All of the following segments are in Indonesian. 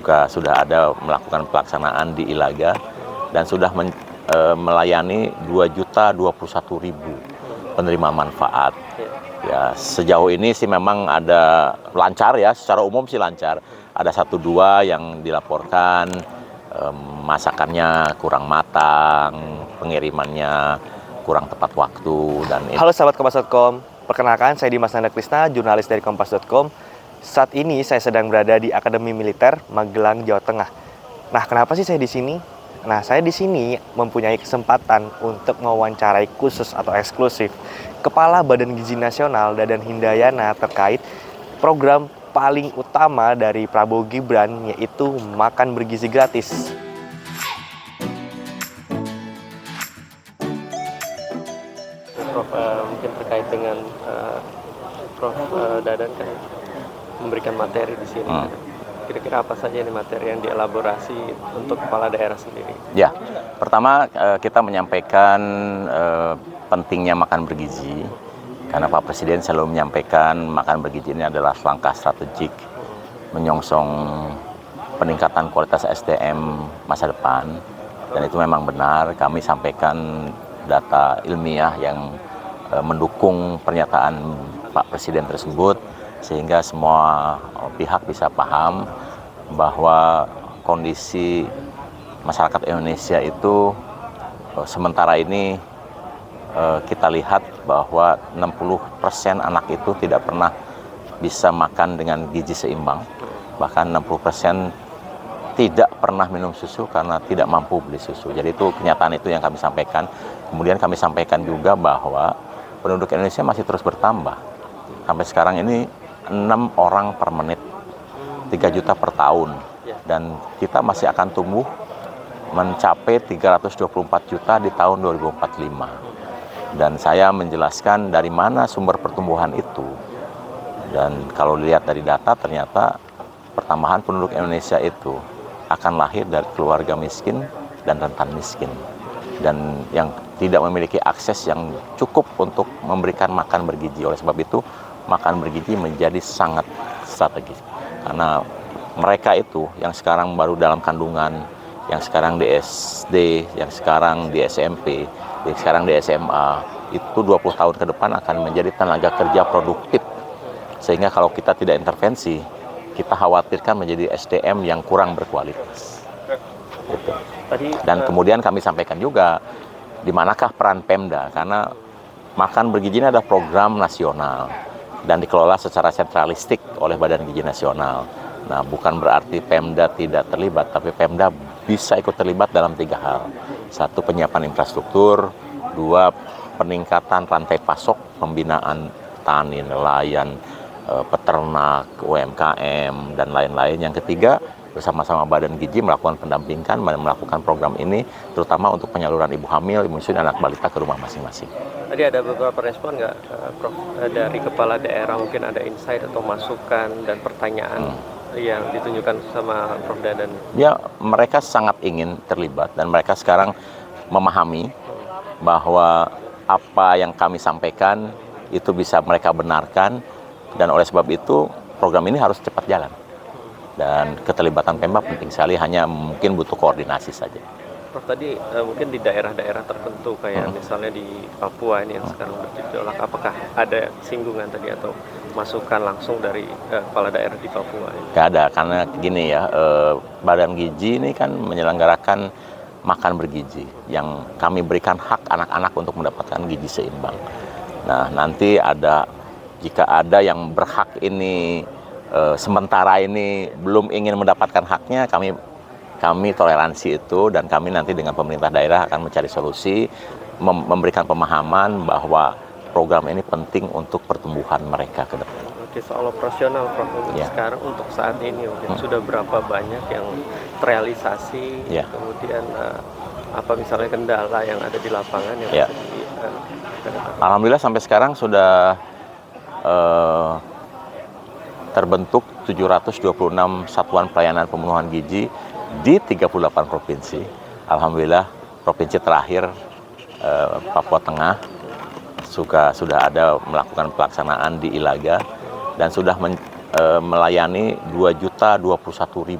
juga sudah ada melakukan pelaksanaan di Ilaga dan sudah melayani 2.021.000 penerima manfaat. Ya, sejauh ini sih memang ada lancar ya, secara umum sih lancar. Ada 1-2 yang dilaporkan masakannya kurang matang, pengirimannya kurang tepat waktu dan ini. Halo sahabat Kompas.com, perkenalkan saya Dimas Nanda Krisna, jurnalis dari Kompas.com. Saat ini saya sedang berada di Akademi Militer Magelang, Jawa Tengah. Nah, kenapa sih saya di sini? Nah, saya di sini mempunyai kesempatan untuk mewawancarai khusus atau eksklusif Kepala Badan Gizi Nasional Dadan Hindayana terkait program paling utama dari Prabowo Gibran, yaitu makan bergizi gratis. Prof, mungkin terkait dengan Prof Dadan kan memberikan materi di sini. Kira-kira apa saja nih materi yang dielaborasi untuk kepala daerah sendiri? Ya, pertama kita menyampaikan pentingnya makan bergizi, karena Pak Presiden selalu menyampaikan makan bergizi ini adalah langkah strategik menyongsong peningkatan kualitas SDM masa depan, dan itu memang benar. Kami sampaikan data ilmiah yang mendukung pernyataan Pak Presiden tersebut, sehingga semua pihak bisa paham bahwa kondisi masyarakat Indonesia itu sementara ini kita lihat bahwa 60% anak itu tidak pernah bisa makan dengan gizi seimbang, bahkan 60% tidak pernah minum susu karena tidak mampu beli susu. Jadi itu kenyataan itu yang kami sampaikan. Kemudian kami sampaikan juga bahwa penduduk Indonesia masih terus bertambah. Sampai sekarang ini 6 orang per menit, 3 juta per tahun, dan kita masih akan tumbuh mencapai 324 juta di tahun 2045. Dan saya menjelaskan dari mana sumber pertumbuhan itu. Dan kalau dilihat dari data, ternyata pertambahan penduduk Indonesia itu akan lahir dari keluarga miskin dan rentan miskin, dan yang tidak memiliki akses yang cukup untuk memberikan makan bergizi. Oleh sebab itu, makan bergizi menjadi sangat strategis, karena mereka itu yang sekarang baru dalam kandungan, yang sekarang di SD, yang sekarang di SMP, yang sekarang di SMA, itu 20 tahun ke depan akan menjadi tenaga kerja produktif, sehingga kalau kita tidak intervensi, kita khawatirkan menjadi SDM yang kurang berkualitas. Gitu. Dan kemudian kami sampaikan juga di manakah peran Pemda, karena makan bergizi ini adalah program nasional dan dikelola secara sentralistik oleh Badan Gizi Nasional. Nah, bukan berarti Pemda tidak terlibat, tapi Pemda bisa ikut terlibat dalam 3 hal. 1, penyiapan infrastruktur. 2, peningkatan rantai pasok, pembinaan tani, nelayan, peternak, UMKM, dan lain-lain. Yang ketiga, bersama-sama Badan Gizi melakukan pendampingan, melakukan program ini, terutama untuk penyaluran ibu hamil, ibu menyusui, anak balita ke rumah masing-masing. Tadi ada beberapa respon nggak, Prof, dari kepala daerah, mungkin ada insight atau masukan dan pertanyaan yang ditunjukkan sama Prof Dadan? Ya, mereka sangat ingin terlibat, dan mereka sekarang memahami bahwa apa yang kami sampaikan itu bisa mereka benarkan, dan oleh sebab itu program ini harus cepat jalan. Dan keterlibatan Pemda penting sekali, hanya mungkin butuh koordinasi saja. Prof, tadi mungkin di daerah-daerah tertentu kayak misalnya di Papua ini yang sekarang bergejolak, apakah ada singgungan tadi atau masukan langsung dari kepala daerah di Papua ini? Gak ada, karena gini ya, Badan Gizi ini kan menyelenggarakan makan bergizi, yang kami berikan hak anak-anak untuk mendapatkan gizi seimbang. Nah, nanti jika ada yang berhak ini sementara ini belum ingin mendapatkan haknya, kami toleransi itu, dan kami nanti dengan pemerintah daerah akan mencari solusi, memberikan pemahaman bahwa program ini penting untuk pertumbuhan mereka ke depan. Oke, soal operasional, Prof, sekarang untuk saat ini sudah berapa banyak yang terrealisasi, kemudian apa misalnya kendala yang ada di lapangan yang Alhamdulillah sampai sekarang sudah terbentuk 726 satuan pelayanan pemenuhan gizi di 38 provinsi. Alhamdulillah, provinsi terakhir Papua Tengah sudah ada melakukan pelaksanaan di Ilaga dan sudah melayani 2.021.000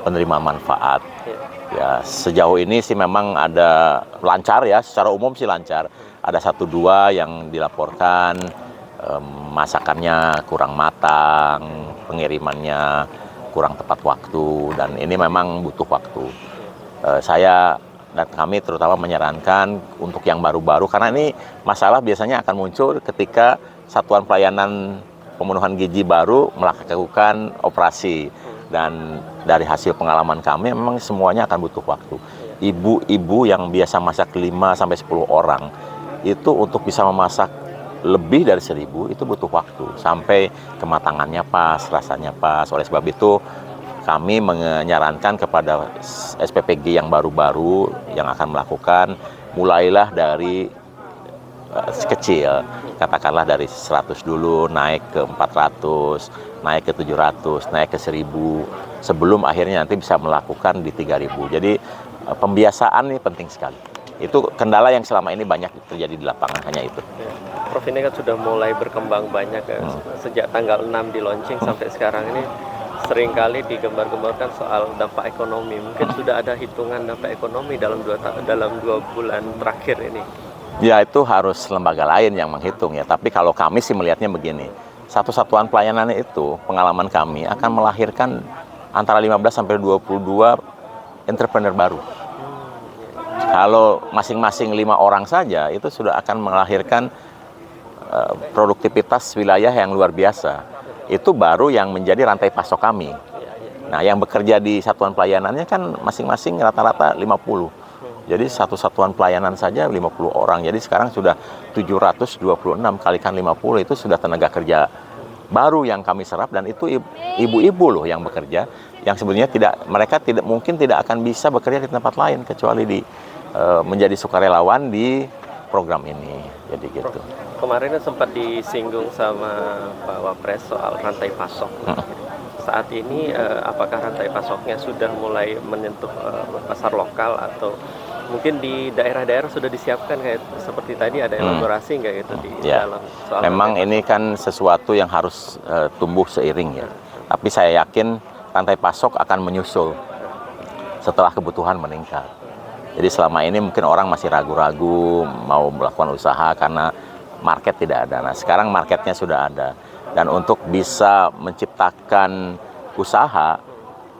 penerima manfaat. Ya. Ya, sejauh ini sih memang ada lancar ya, secara umum sih lancar. Ada 1-2 yang dilaporkan masakannya kurang matang, pengirimannya kurang tepat waktu, dan ini memang butuh waktu. Saya dan kami terutama menyarankan untuk yang baru-baru, karena ini masalah biasanya akan muncul ketika satuan pelayanan pemenuhan gizi baru melakukan operasi. Dan dari hasil pengalaman kami memang semuanya akan butuh waktu. Ibu-ibu yang biasa masak 5-10 orang itu untuk bisa memasak lebih dari 1.000 itu butuh waktu sampai kematangannya pas, rasanya pas. Oleh sebab itu kami menyarankan kepada SPPG yang baru-baru yang akan melakukan, mulailah dari kecil, katakanlah dari 100 dulu, naik ke 400, naik ke 700, naik ke 1.000, sebelum akhirnya nanti bisa melakukan di 3.000. Jadi pembiasaan ini penting sekali. Itu kendala yang selama ini banyak terjadi di lapangan, hanya itu. Prof, ini kan sudah mulai berkembang banyak ya. Sejak tanggal 6 di launching sampai sekarang ini seringkali digembar-gemborkan soal dampak ekonomi. Mungkin sudah ada hitungan dampak ekonomi dalam 2 bulan terakhir ini. Ya, itu harus lembaga lain yang menghitung ya. Tapi kalau kami sih melihatnya begini, satu satuan pelayanan itu, pengalaman kami akan melahirkan antara 15 sampai 22 entrepreneur baru. Kalau masing-masing 5 orang saja, itu sudah akan melahirkan produktivitas wilayah yang luar biasa. Itu baru yang menjadi rantai pasok kami. Nah, yang bekerja di satuan pelayanannya kan masing-masing rata-rata 50. Jadi satu satuan pelayanan saja 50 orang. Jadi sekarang sudah 726, kalikan 50 itu sudah tenaga kerja baru yang kami serap, dan itu ibu-ibu loh yang bekerja, yang sebenarnya mereka mungkin tidak akan bisa bekerja di tempat lain kecuali menjadi sukarelawan di program ini. Jadi gitu. Kemarin sempat disinggung sama Pak Wapres soal rantai pasok. Saat ini apakah rantai pasoknya sudah mulai menyentuh pasar lokal, atau mungkin di daerah-daerah sudah disiapkan kayak seperti tadi ada elaborasi nggak itu di dalam soal memang ini kan sesuatu yang harus tumbuh seiring ya. Tapi saya yakin rantai pasok akan menyusul setelah kebutuhan meningkat. Jadi selama ini mungkin orang masih ragu-ragu mau melakukan usaha karena market tidak ada. Nah, sekarang marketnya sudah ada. Dan untuk bisa menciptakan usaha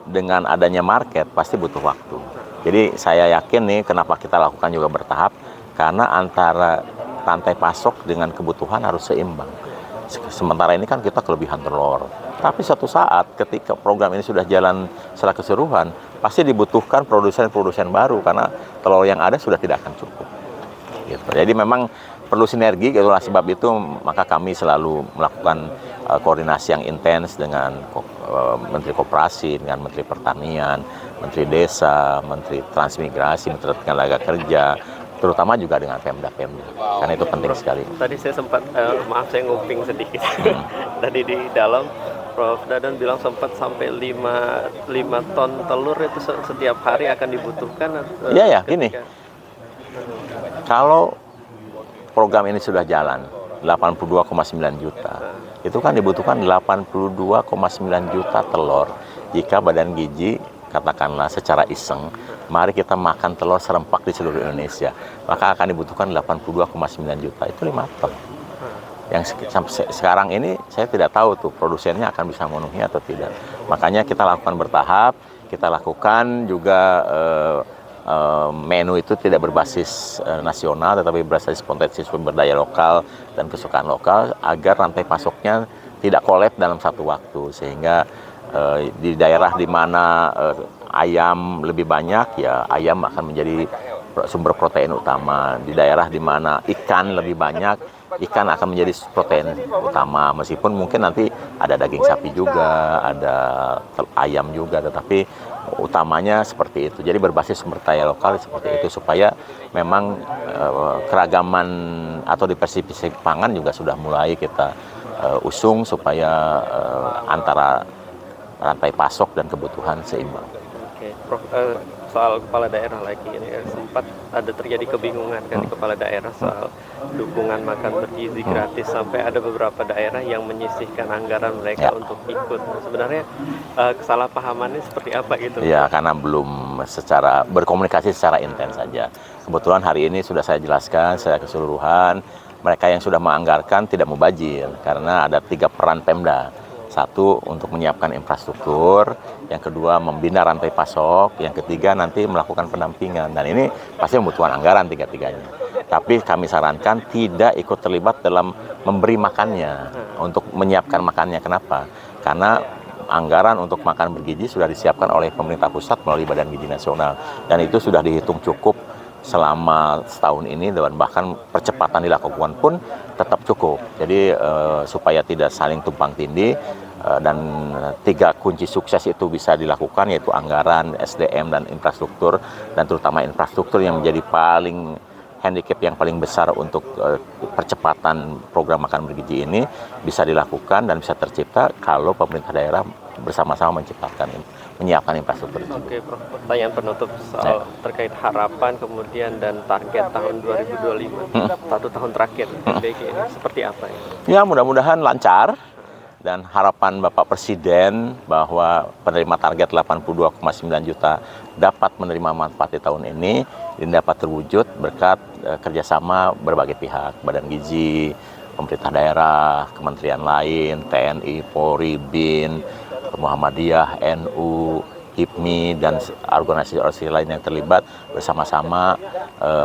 dengan adanya market pasti butuh waktu. Jadi saya yakin nih kenapa kita lakukan juga bertahap, karena antara rantai pasok dengan kebutuhan harus seimbang. Sementara ini kan kita kelebihan telur. Tapi suatu saat ketika program ini sudah jalan secara keseluruhan, pasti dibutuhkan produsen-produsen baru karena telur yang ada sudah tidak akan cukup. Gitu. Jadi memang perlu sinergi, itulah sebab itu maka kami selalu melakukan koordinasi yang intens dengan Menteri Koperasi, dengan Menteri Pertanian, Menteri Desa, Menteri Transmigrasi, Menteri Tenaga Kerja, terutama juga dengan Pemda-Pemda, karena itu penting sekali. Tadi saya sempat, maaf saya nguping sedikit, tadi di dalam Prof. Dadan bilang sempat sampai 5 ton telur itu setiap hari akan dibutuhkan. Iya ya, gini, kalau program ini sudah jalan 82,9 juta, itu kan dibutuhkan 82,9 juta telur. Jika Badan Gizi katakanlah secara iseng, mari kita makan telur serempak di seluruh Indonesia, maka akan dibutuhkan 82,9 juta, itu 5 ton. Yang sampai sekarang ini saya tidak tahu tuh produsennya akan bisa memenuhi atau tidak. Makanya kita lakukan bertahap, kita lakukan juga menu itu tidak berbasis nasional, tetapi berbasis potensi sumber daya lokal dan kesukaan lokal, agar rantai pasoknya tidak kolap dalam satu waktu, sehingga di daerah di mana ayam lebih banyak, ya ayam akan menjadi sumber protein utama. Di daerah di mana ikan lebih banyak, ikan akan menjadi protein utama. Meskipun mungkin nanti ada daging sapi juga, ada ayam juga, tetapi utamanya seperti itu. Jadi berbasis sumber daya lokal seperti itu, supaya memang keragaman atau diversifikasi pangan juga sudah mulai kita usung, supaya antara rantai pasok dan kebutuhan seimbang. Oke, Prof, soal kepala daerah lagi ini sempat ada terjadi kebingungan kan di kepala daerah soal dukungan makan bergizi gratis, sampai ada beberapa daerah yang menyisihkan anggaran mereka Ya. untuk ikut. Nah, sebenarnya kesalahpahamannya seperti apa gitu? Ya, karena belum berkomunikasi secara intens saja. Kebetulan hari ini sudah saya jelaskan secara keseluruhan, mereka yang sudah menganggarkan tidak mubazir karena ada 3 peran Pemda. Satu, untuk menyiapkan infrastruktur, yang kedua membina rantai pasok, yang ketiga nanti melakukan pendampingan. Dan ini pasti membutuhkan anggaran tiga-tiganya. Tapi kami sarankan tidak ikut terlibat dalam memberi makannya, untuk menyiapkan makannya. Kenapa? Karena anggaran untuk makan bergizi sudah disiapkan oleh pemerintah pusat melalui Badan Gizi Nasional. Dan itu sudah dihitung cukup selama setahun ini, dan bahkan percepatan dilakukan pun tetap cukup. Jadi supaya tidak saling tumpang tindih, dan 3 kunci sukses itu bisa dilakukan, yaitu anggaran, SDM, dan infrastruktur, dan terutama infrastruktur yang menjadi paling handicap yang paling besar untuk percepatan program makan bergizi ini bisa dilakukan dan bisa tercipta kalau pemerintah daerah bersama-sama menyiapkan infrastruktur itu. Oke, Prof. Pertanyaan penutup soal terkait harapan kemudian dan target tahun 2025, 1 tahun terakhir PBG ini seperti apa ya? Ya, mudah-mudahan lancar, dan harapan Bapak Presiden bahwa penerima target 82,9 juta dapat menerima manfaat di tahun ini dapat terwujud berkat kerjasama berbagai pihak, Badan Gizi, pemerintah daerah, kementerian lain, TNI, Polri, BIN, Muhammadiyah, NU, HIPMI, dan organisasi-organisasi lain yang terlibat bersama-sama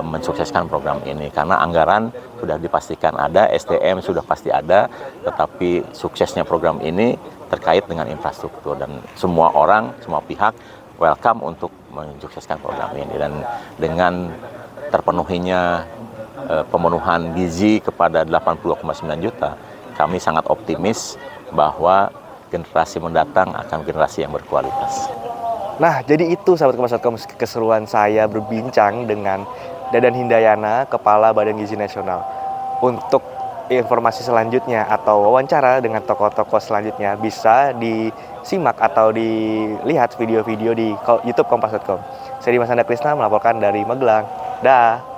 mensukseskan program ini. Karena anggaran sudah dipastikan ada, SDM sudah pasti ada, tetapi suksesnya program ini terkait dengan infrastruktur, dan semua orang, semua pihak welcome untuk mensukseskan program ini. Dan dengan terpenuhinya pemenuhan gizi kepada 82,9 juta, kami sangat optimis bahwa generasi mendatang akan generasi yang berkualitas. Nah, jadi itu sahabat Kompas.com keseruan saya berbincang dengan Dadan Hindayana, Kepala Badan Gizi Nasional. Untuk informasi selanjutnya atau wawancara dengan tokoh-tokoh selanjutnya bisa disimak atau dilihat video-video di YouTube Kompas.com. Saya Dimas Anda Krisna melaporkan dari Magelang. Dah.